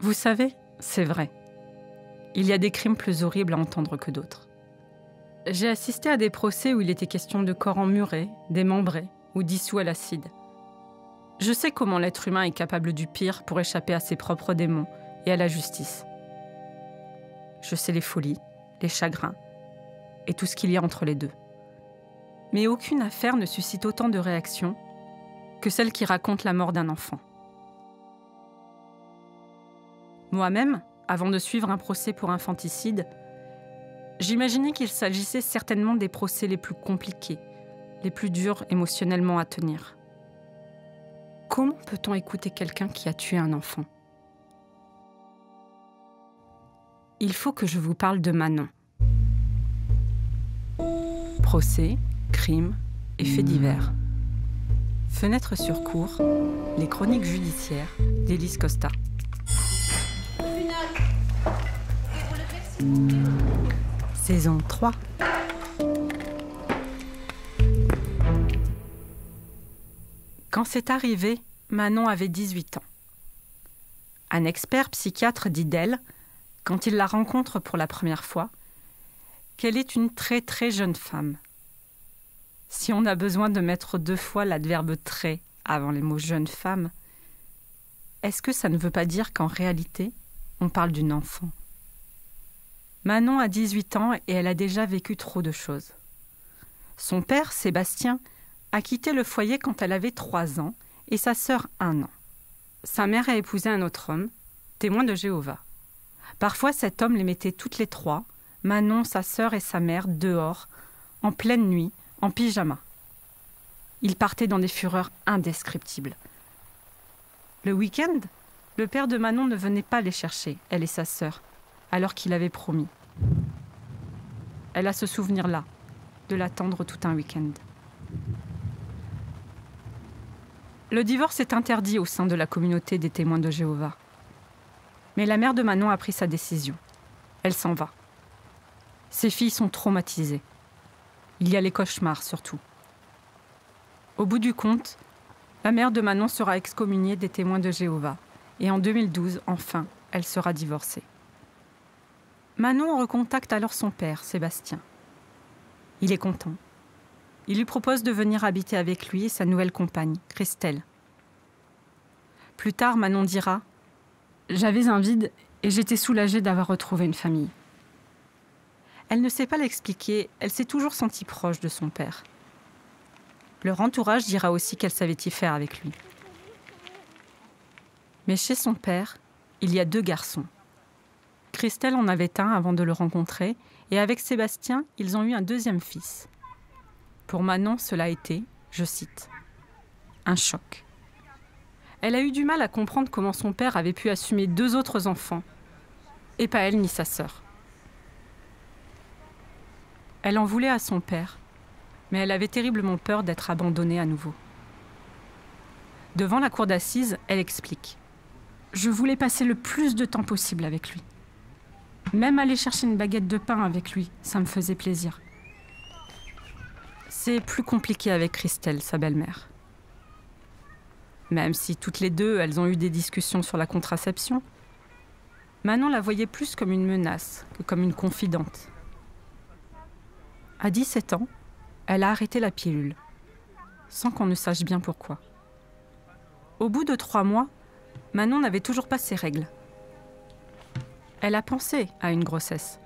Vous savez, c'est vrai. Il y a des crimes plus horribles à entendre que d'autres. J'ai assisté à des procès où il était question de corps emmurés, démembrés ou dissous à l'acide. Je sais comment l'être humain est capable du pire pour échapper à ses propres démons et à la justice. Je sais les folies, les chagrins et tout ce qu'il y a entre les deux. Mais aucune affaire ne suscite autant de réactions que celle qui raconte la mort d'un enfant. Moi-même, avant de suivre un procès pour infanticide, j'imaginais qu'il s'agissait certainement des procès les plus compliqués, les plus durs émotionnellement à tenir. Comment peut-on écouter quelqu'un qui a tué un enfant ? Il faut que je vous parle de Manon. Procès, crimes et faits divers. Fenêtre sur cour, les chroniques judiciaires d'Élise Costa. Saison 3. Quand c'est arrivé, Manon avait 18 ans. Un expert psychiatre dit d'elle, quand il la rencontre pour la première fois, qu'elle est une très très jeune femme. Si on a besoin de mettre 2 fois l'adverbe « très » avant les mots « jeune femme », est-ce que ça ne veut pas dire qu'en réalité, on parle d'une enfant ? Manon a 18 ans et elle a déjà vécu trop de choses. Son père, Sébastien, a quitté le foyer quand elle avait 3 ans et sa sœur 1 an. Sa mère a épousé un autre homme, témoin de Jéhovah. Parfois, cet homme les mettait toutes les 3, Manon, sa sœur et sa mère, dehors, en pleine nuit, en pyjama. Ils partaient dans des fureurs indescriptibles. Le week-end, le père de Manon ne venait pas les chercher, elle et sa sœur, alors qu'il avait promis. Elle a ce souvenir-là, de l'attendre tout un week-end. Le divorce est interdit au sein de la communauté des témoins de Jéhovah. Mais la mère de Manon a pris sa décision. Elle s'en va. Ses filles sont traumatisées. Il y a les cauchemars surtout. Au bout du compte, la mère de Manon sera excommuniée des témoins de Jéhovah. Et en 2012, enfin, elle sera divorcée. Manon recontacte alors son père, Sébastien. Il est content. Il lui propose de venir habiter avec lui et sa nouvelle compagne, Christelle. Plus tard, Manon dira « J'avais un vide et j'étais soulagée d'avoir retrouvé une famille. » Elle ne sait pas l'expliquer, elle s'est toujours sentie proche de son père. Leur entourage dira aussi qu'elle savait y faire avec lui. Mais chez son père, il y a 2 garçons. Christelle en avait un avant de le rencontrer, et avec Sébastien, ils ont eu un 2e fils. Pour Manon, cela a été, je cite, « un choc ». Elle a eu du mal à comprendre comment son père avait pu assumer 2 autres enfants, et pas elle ni sa sœur. Elle en voulait à son père, mais elle avait terriblement peur d'être abandonnée à nouveau. Devant la cour d'assises, elle explique « Je voulais passer le plus de temps possible avec lui. Même aller chercher une baguette de pain avec lui, ça me faisait plaisir. » C'est plus compliqué avec Christelle, sa belle-mère. Même si toutes les 2, elles ont eu des discussions sur la contraception, Manon la voyait plus comme une menace que comme une confidente. À 17 ans, elle a arrêté la pilule, sans qu'on ne sache bien pourquoi. Au bout de 3 mois, Manon n'avait toujours pas ses règles. Elle a pensé à une grossesse.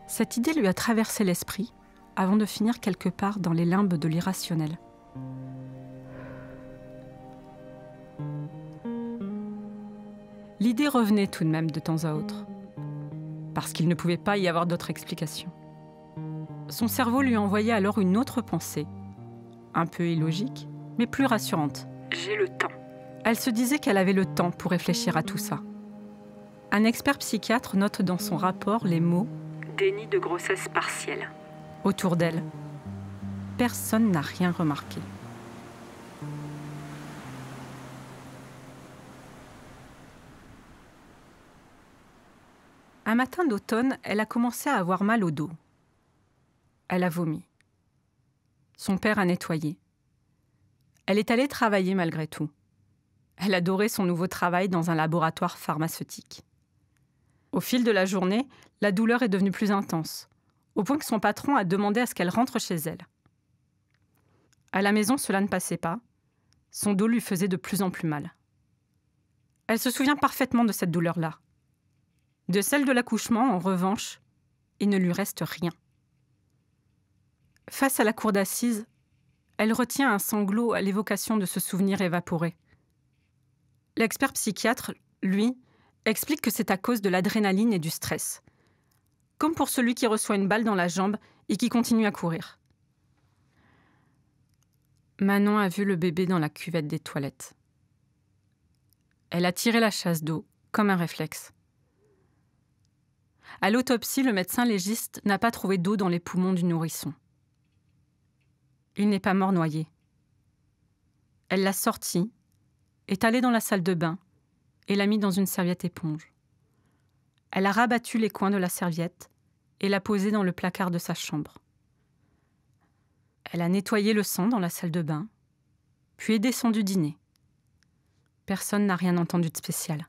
Cette idée lui a traversé l'esprit avant de finir quelque part dans les limbes de l'irrationnel. L'idée revenait tout de même de temps à autre, parce qu'il ne pouvait pas y avoir d'autre explication. Son cerveau lui envoyait alors une autre pensée, un peu illogique, mais plus rassurante. « J'ai le temps ». Elle se disait qu'elle avait le temps pour réfléchir à tout ça. Un expert psychiatre note dans son rapport les mots « déni de grossesse partielle ». Autour d'elle, personne n'a rien remarqué. Un matin d'automne, elle a commencé à avoir mal au dos. Elle a vomi. Son père a nettoyé. Elle est allée travailler malgré tout. Elle adorait son nouveau travail dans un laboratoire pharmaceutique. Au fil de la journée, la douleur est devenue plus intense, au point que son patron a demandé à ce qu'elle rentre chez elle. À la maison, cela ne passait pas. Son dos lui faisait de plus en plus mal. Elle se souvient parfaitement de cette douleur-là. De celle de l'accouchement, en revanche, il ne lui reste rien. Face à la cour d'assises, elle retient un sanglot à l'évocation de ce souvenir évaporé. L'expert psychiatre, lui, explique que c'est à cause de l'adrénaline et du stress. Comme pour celui qui reçoit une balle dans la jambe et qui continue à courir. Manon a vu le bébé dans la cuvette des toilettes. Elle a tiré la chasse d'eau, comme un réflexe. À l'autopsie, le médecin légiste n'a pas trouvé d'eau dans les poumons du nourrisson. Il n'est pas mort noyé. Elle l'a sorti, est allée dans la salle de bain et l'a mis dans une serviette éponge. Elle a rabattu les coins de la serviette et l'a posé dans le placard de sa chambre. Elle a nettoyé le sang dans la salle de bain, puis est descendue dîner. Personne n'a rien entendu de spécial.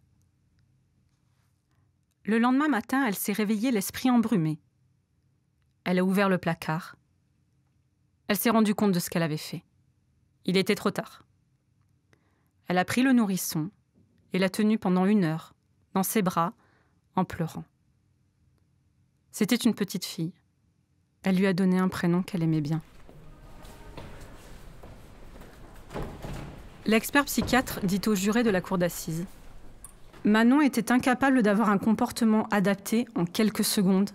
Le lendemain matin, elle s'est réveillée l'esprit embrumé. Elle a ouvert le placard. Elle s'est rendue compte de ce qu'elle avait fait. Il était trop tard. Elle a pris le nourrisson et l'a tenu pendant 1 heure, dans ses bras, en pleurant. C'était une petite fille. Elle lui a donné un prénom qu'elle aimait bien. L'expert psychiatre dit au juré de la cour d'assises: Manon était incapable d'avoir un comportement adapté en quelques secondes,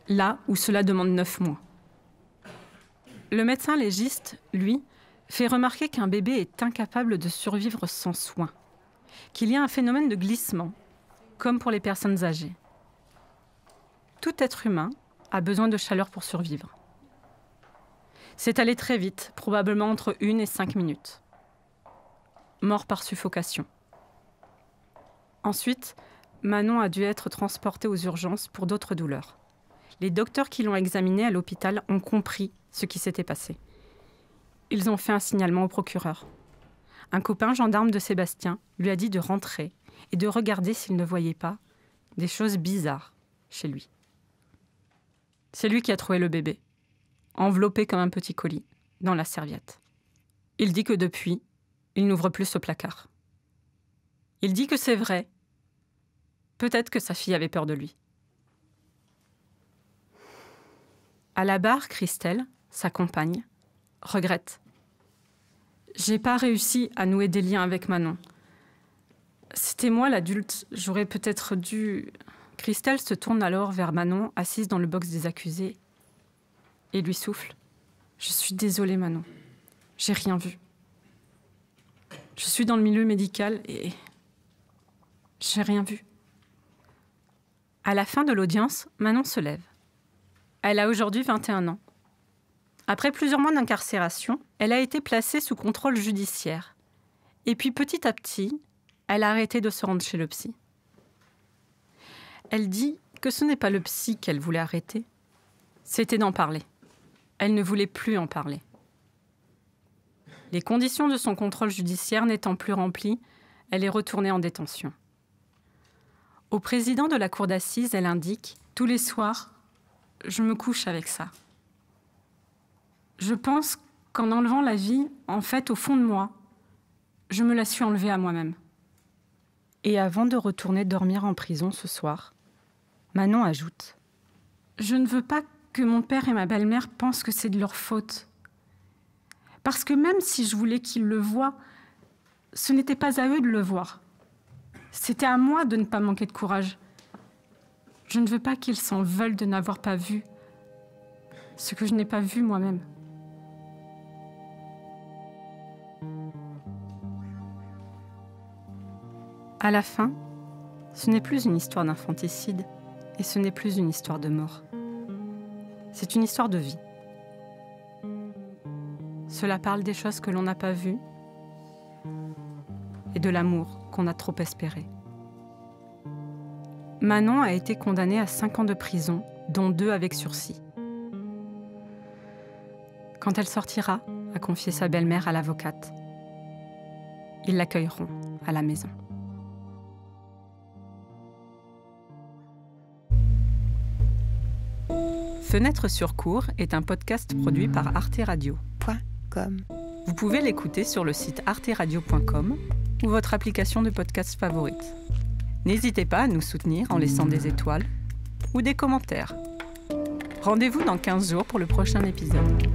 là où cela demande 9 mois. Le médecin légiste, lui, fait remarquer qu'un bébé est incapable de survivre sans soins, qu'il y a un phénomène de glissement, comme pour les personnes âgées. Tout être humain a besoin de chaleur pour survivre. C'est allé très vite, probablement entre 1 et 5 minutes. Mort par suffocation. Ensuite, Manon a dû être transportée aux urgences pour d'autres douleurs. Les docteurs qui l'ont examinée à l'hôpital ont compris ce qui s'était passé. Ils ont fait un signalement au procureur. Un copain gendarme de Sébastien lui a dit de rentrer et de regarder s'il ne voyait pas des choses bizarres chez lui. C'est lui qui a trouvé le bébé, enveloppé comme un petit colis, dans la serviette. Il dit que depuis, il n'ouvre plus ce placard. Il dit que c'est vrai. Peut-être que sa fille avait peur de lui. À la barre, Christelle, sa compagne, regrette. « J'ai pas réussi à nouer des liens avec Manon. C'était moi l'adulte, j'aurais peut-être dû... » Christelle se tourne alors vers Manon, assise dans le box des accusés, et lui souffle. « Je suis désolée, Manon. J'ai rien vu. Je suis dans le milieu médical et... j'ai rien vu. » À la fin de l'audience, Manon se lève. Elle a aujourd'hui 21 ans. Après plusieurs mois d'incarcération, elle a été placée sous contrôle judiciaire. Et puis petit à petit, elle a arrêté de se rendre chez le psy. Elle dit que ce n'est pas le psy qu'elle voulait arrêter, c'était d'en parler. Elle ne voulait plus en parler. Les conditions de son contrôle judiciaire n'étant plus remplies, elle est retournée en détention. Au président de la cour d'assises, elle indique « Tous les soirs, je me couche avec ça. Je pense qu'en enlevant la vie, en fait, au fond de moi, je me la suis enlevée à moi-même. » Et avant de retourner dormir en prison ce soir, Manon ajoute « Je ne veux pas que mon père et ma belle-mère pensent que c'est de leur faute. Parce que même si je voulais qu'ils le voient, ce n'était pas à eux de le voir. C'était à moi de ne pas manquer de courage. Je ne veux pas qu'ils s'en veulent de n'avoir pas vu ce que je n'ai pas vu moi-même. » À la fin, ce n'est plus une histoire d'infanticide et ce n'est plus une histoire de mort. C'est une histoire de vie. Cela parle des choses que l'on n'a pas vues et de l'amour qu'on a trop espéré. Manon a été condamnée à 5 ans de prison, dont 2 avec sursis. Quand elle sortira, a confié sa belle-mère à l'avocate. ils l'accueilleront à la maison. Fenêtre sur cours est un podcast produit par Arte Radio. Vous pouvez l'écouter sur le site arteradio.com ou votre application de podcast favorite. N'hésitez pas à nous soutenir en laissant des étoiles ou des commentaires. Rendez-vous dans 15 jours pour le prochain épisode.